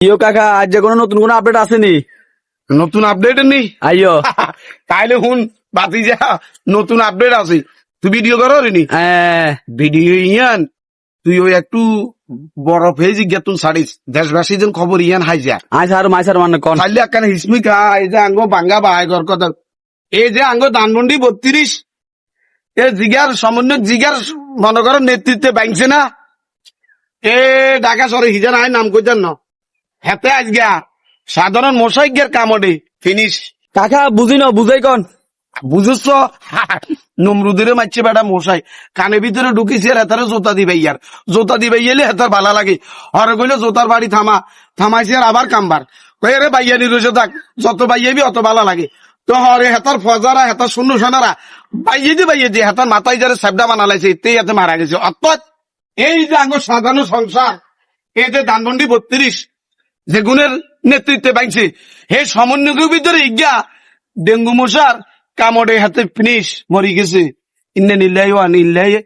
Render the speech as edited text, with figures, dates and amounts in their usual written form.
ইয়ো কাকা আজ যে কোনো নতুন কোনো আপডেট আসেনি? নতুন আপডেট নেই আইয়ো তাইলে হুন বাতি যা নতুন আপডেট আছে তুই ভিডিও করো নি ভিডিও ইয়ান তুই ওই একটু বরফ হয়ে জিজ্ঞা তুই ছাড়িস দেশবাসী যেন খবর ইয়ান হাই যা আইসার মাইসার মানে কন খাইলে একখানে হিসমিকা এই যে আঙ্গ বাঙ্গা বাহাগর কথা এই যে আঙ্গ ধানমন্ডি 32 এ জিগার সমন্বয় জিগার মনে করো নেতৃত্বে বাংছে না এ ঢাকা শহরে হিজার আয় নাম কইতেন না হেতে আজগা সাধারণ মশাইকের কামড়ে ফিনিশ কাকা বুঝি ন বুঝাই কন বুঝছ নমরুদের মারছে বেটা মশাই কানে ভিতরে ঢুকিছে হেতারে জোতা দিবে ইয়ার জোতা দিবে ইয়েলে হেতার ভালা লাগে হরে কইলে জোতার বাড়ি থামাইছে আর আবার কামবার কয়ে রে বাইয়ানি রয়েছে থাক যত বাইয়াবি অত ভালা লাগে তো হরে হেতার ফজারা হেতার শূন্য সোনারা বাইয়ে দি হেতার মাথায় যারা সাবডা বানালাইছে এতেই এতে মারা গেছে অর্থাৎ এই যে আঙ্গ সাজানো সংসার এই যে ধানমন্ডি 32 যে গুণের নেতৃত্বে বাংছে হে সমন্বয়ের ভিতরে ইজ্ঞা ডেঙ্গু মশার কামড়ে হাতে ফিনিশ মরি গেছে ইন্না নিল্লাহি ওয়া ইন্না ইলাইহি